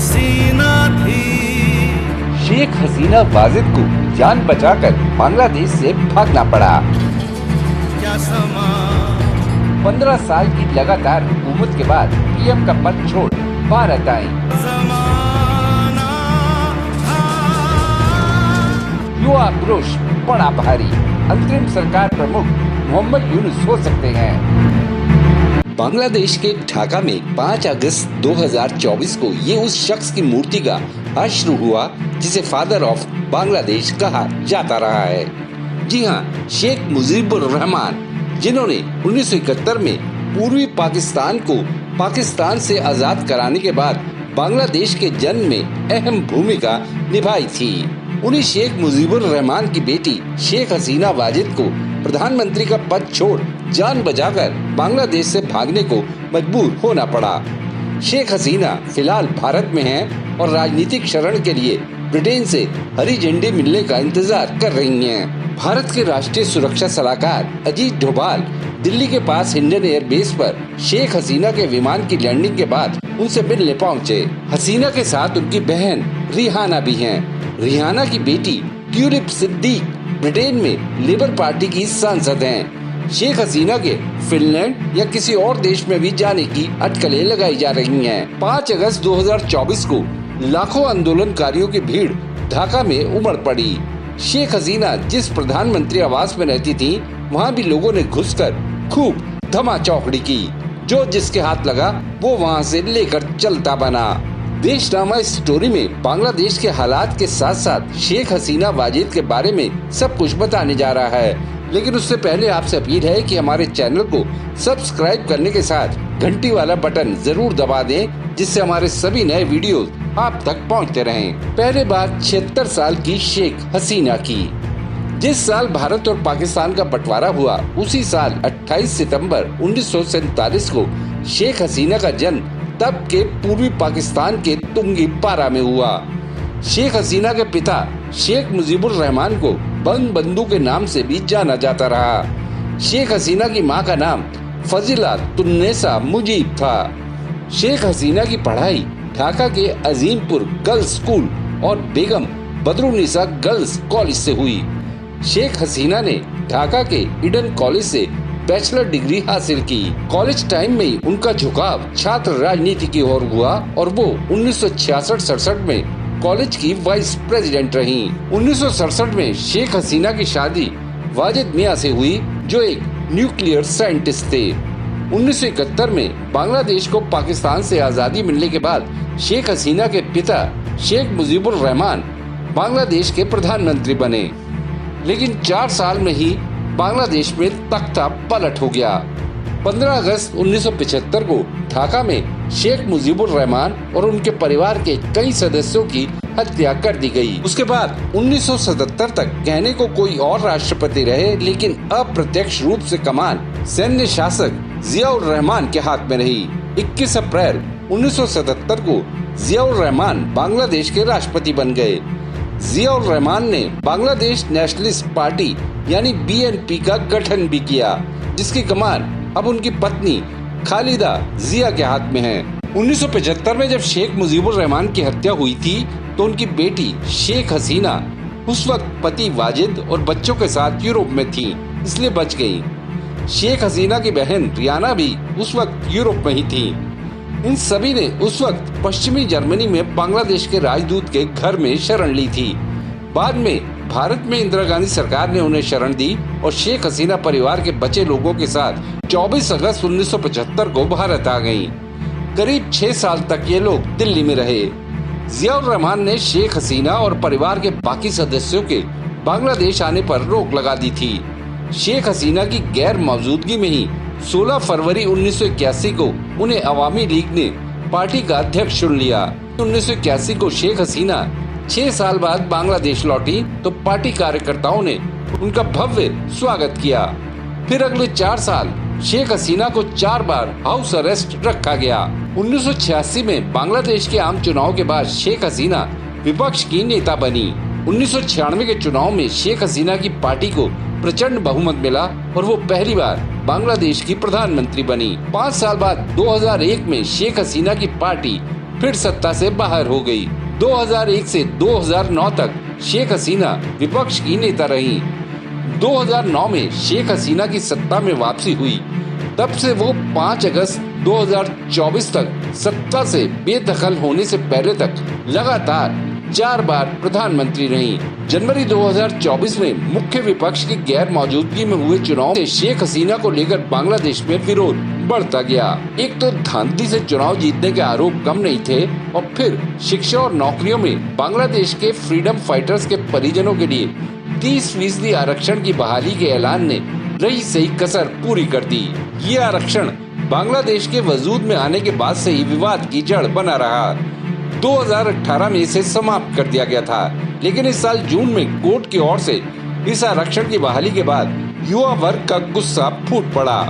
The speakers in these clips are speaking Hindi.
हसीना थी। शेख हसीना वाजिद को जान बचाकर बांग्लादेश से भागना पड़ा। क्या समा 15 साल की लगातार हुकूमत के बाद पीएम का पद छोड़ भारत आई। जमाना था। युवा आक्रोश बड़ा भारी, अंतरिम सरकार प्रमुख मोहम्मद यूनुस हो सकते हैं। बांग्लादेश के ढाका में 5 अगस्त 2024 को ये उस शख्स की मूर्ति का आज शुरू हुआ जिसे फादर ऑफ बांग्लादेश कहा जाता रहा है। जी हाँ, शेख मुजीबुर रहमान, जिन्होंने 1971 में पूर्वी पाकिस्तान को पाकिस्तान से आजाद कराने के बाद बांग्लादेश के जन्म में अहम भूमिका निभाई थी। उन्हीं शेख मुजीबुर रहमान की बेटी शेख हसीना वाजिद को प्रधानमंत्री का पद छोड़ जान बचाकर बांग्लादेश से भागने को मजबूर होना पड़ा। शेख हसीना फिलहाल भारत में हैं और राजनीतिक शरण के लिए ब्रिटेन से हरी झंडी मिलने का इंतजार कर रही हैं। भारत के राष्ट्रीय सुरक्षा सलाहकार अजीत डोभाल दिल्ली के पास हिंडन एयरबेस पर शेख हसीना के विमान की लैंडिंग के बाद उनसे मिलने पहुंचे। हसीना के साथ उनकी बहन रिहाना भी हैं। रिहाना की बेटी ट्यूलिप सिद्दीक ब्रिटेन में लेबर पार्टी की सांसद हैं। शेख हसीना के फिनलैंड या किसी और देश में भी जाने की अटकलें लगाई जा रही हैं। 5 अगस्त 2024 को लाखों आंदोलनकारियों की भीड़ ढाका में उमड़ पड़ी। शेख हसीना जिस प्रधानमंत्री आवास में रहती थी, वहां भी लोगों ने घुसकर खूब धमाचौकड़ी की। जो जिसके हाथ लगा वो वहां से लेकर चलता बना। देशनामा स्टोरी में बांग्लादेश के हालात के साथ साथ शेख हसीना वाजिद के बारे में सब कुछ बताने जा रहा है, लेकिन उससे पहले आपसे अपील है कि हमारे चैनल को सब्सक्राइब करने के साथ घंटी वाला बटन जरूर दबा दें, जिससे हमारे सभी नए वीडियोस आप तक पहुंचते रहें। पहले बात 76 साल की शेख हसीना की। जिस साल भारत और पाकिस्तान का बंटवारा हुआ, उसी साल 28 सितंबर 1947 को शेख हसीना का जन्म तब के पूर्वी पाकिस्तान के तुंगी पारा में हुआ। शेख हसीना के पिता शेख मुजीबुर रहमान को बंग बंधु के नाम से भी जाना जाता रहा। शेख हसीना की मां का नाम फजीला तुन्नेसा मुजीब था। शेख हसीना की पढ़ाई ढाका के अजीमपुर गर्ल्स स्कूल और बेगम बदरुन्निसा गर्ल्स कॉलेज से हुई। शेख हसीना ने ढाका के ईडन कॉलेज से बैचलर डिग्री हासिल की। कॉलेज टाइम में ही उनका झुकाव छात्र राजनीति की ओर हुआ और वो 1966-67 में कॉलेज की वाइस प्रेसिडेंट रहीं। 1967 में शेख हसीना की शादी वाजिद मियां से हुई, जो एक न्यूक्लियर साइंटिस्ट थे। 1971 में बांग्लादेश को पाकिस्तान से आजादी मिलने के बाद शेख हसीना के पिता शेख मुजीबुर रहमान बांग्लादेश के प्रधानमंत्री बने, लेकिन 4 साल में ही बांग्लादेश में तख्ता पलट हो गया। 15 अगस्त 1975 को ढाका में शेख मुजीबुर रहमान और उनके परिवार के कई सदस्यों की हत्या कर दी गई। उसके बाद 1977 तक कहने को कोई और राष्ट्रपति रहे, लेकिन अप्रत्यक्ष रूप से कमान सैन्य शासक जियाउर रहमान के हाथ में रही। 21 अप्रैल 1977 को जियाउर रहमान बांग्लादेश के राष्ट्रपति बन गए। जियाउर रहमान ने बांग्लादेश नेशनलिस्ट पार्टी यानी बीएनपी का गठन भी किया, जिसकी कमान अब उनकी पत्नी खालिदा जिया के हाथ में है। 1975 में जब शेख मुजीबुर रहमान की हत्या हुई थी, तो उनकी बेटी शेख हसीना उस वक्त पति वाजिद और बच्चों के साथ यूरोप में थी, इसलिए बच गयी। शेख हसीना की बहन रियाना भी उस वक्त यूरोप में ही थी। इन सभी ने उस वक्त पश्चिमी जर्मनी में बांग्लादेश के राजदूत के घर में शरण ली थी। बाद में भारत में इंदिरा गांधी सरकार ने उन्हें शरण दी और शेख हसीना परिवार के बचे लोगों के साथ 24 अगस्त 1975 को भारत आ गयीं। करीब 6 साल तक ये लोग दिल्ली में रहे। जियाउर रहमान ने शेख हसीना और परिवार के बाकी सदस्यों के बांग्लादेश आने पर रोक लगा दी थी। शेख हसीना की गैर मौजूदगी में ही 16 फरवरी 1981 को उन्हें अवामी लीग ने पार्टी का अध्यक्ष चुन लिया। 1981 को शेख हसीना 6 साल बाद बांग्लादेश लौटी तो पार्टी कार्यकर्ताओं ने उनका भव्य स्वागत किया। फिर अगले 4 साल शेख हसीना को 4 बार हाउस अरेस्ट रखा गया। 1986 में बांग्लादेश के आम चुनाव के बाद शेख हसीना विपक्ष की नेता बनी। 1996 के चुनाव में शेख हसीना की पार्टी को प्रचंड बहुमत मिला और वो पहली बार बांग्लादेश की प्रधानमंत्री बनी। 5 साल बाद 2001 में शेख हसीना की पार्टी फिर सत्ता से बाहर हो गई। 2001 से 2009 तक शेख हसीना विपक्ष की नेता रही। 2009 में शेख हसीना की सत्ता में वापसी हुई। तब से वो 5 अगस्त 2024 तक सत्ता से बेदखल होने से पहले तक लगातार 4 बार प्रधानमंत्री रही। जनवरी 2024 में मुख्य विपक्ष की गैर मौजूदगी में हुए चुनाव से शेख हसीना को लेकर बांग्लादेश में विरोध बढ़ता गया। एक तो धांधली से चुनाव जीतने के आरोप कम नहीं थे और फिर शिक्षा और नौकरियों में बांग्लादेश के फ्रीडम फाइटर्स के परिजनों के लिए 30% आरक्षण की बहाली के ऐलान ने रही सही कसर पूरी कर दी। ये आरक्षण बांग्लादेश के वजूद में आने के बाद से ही विवाद की जड़ बना रहा। 2018 में इसे समाप्त कर दिया गया था, लेकिन इस साल जून में कोर्ट की ओर से इस आरक्षण की बहाली के बाद युवा वर्ग का गुस्सा फूट पड़ा।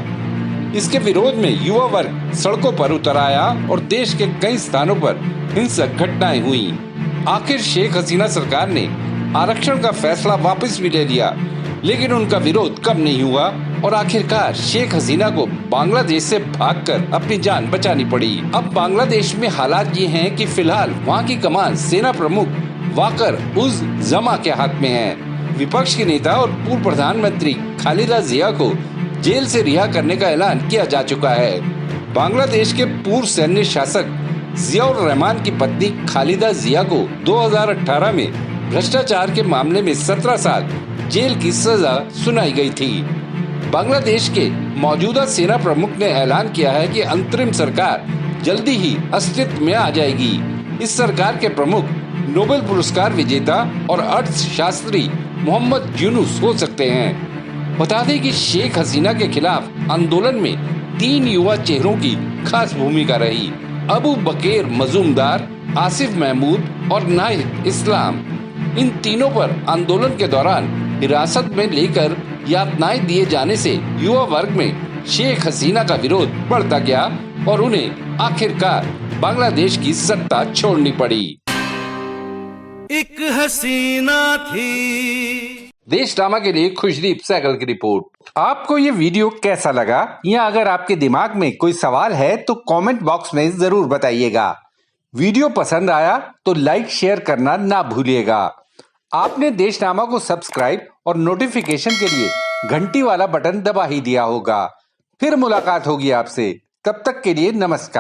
इसके विरोध में युवा वर्ग सड़कों पर उतर आया और देश के कई स्थानों पर हिंसक घटनाएं हुई। आखिर शेख हसीना सरकार ने आरक्षण का फैसला वापस भी ले लिया, लेकिन उनका विरोध कम नहीं हुआ और आखिरकार शेख हसीना को बांग्लादेश से भागकर अपनी जान बचानी पड़ी। अब बांग्लादेश में हालात ये हैं कि फिलहाल वहाँ की कमान सेना प्रमुख वाकर उज जमा के हाथ में है। विपक्ष के नेता और पूर्व प्रधानमंत्री खालिदा जिया को जेल से रिहा करने का ऐलान किया जा चुका है। बांग्लादेश के पूर्व सैन्य शासक जियाउर रहमान की पत्नी खालिदा जिया को 2018 में भ्रष्टाचार के मामले में 17 साल जेल की सजा सुनाई गई थी। बांग्लादेश के मौजूदा सेना प्रमुख ने ऐलान किया है कि अंतरिम सरकार जल्दी ही अस्तित्व में आ जाएगी। इस सरकार के प्रमुख नोबेल पुरस्कार विजेता और अर्थशास्त्री मोहम्मद यूनुस हो सकते हैं। बता दें कि शेख हसीना के खिलाफ आंदोलन में 3 युवा चेहरों की खास भूमिका रही। अबू बकेर मजूमदार, आसिफ महमूद और नाहिद इस्लाम। इन तीनों पर आंदोलन के दौरान हिरासत में लेकर यातनाएं दिए जाने से युवा वर्ग में शेख हसीना का विरोध बढ़ता गया और उन्हें आखिरकार बांग्लादेश की सत्ता छोड़नी पड़ी। एक हसीना थी। देशनामा के लिए खुशदीप सहगल की रिपोर्ट। आपको ये वीडियो कैसा लगा, या अगर आपके दिमाग में कोई सवाल है तो कमेंट बॉक्स में जरूर बताइएगा। वीडियो पसंद आया तो लाइक शेयर करना ना भूलिएगा। आपने देशनामा को सब्सक्राइब और नोटिफिकेशन के लिए घंटी वाला बटन दबा ही दिया होगा। फिर मुलाकात होगी आपसे, तब तक के लिए नमस्कार।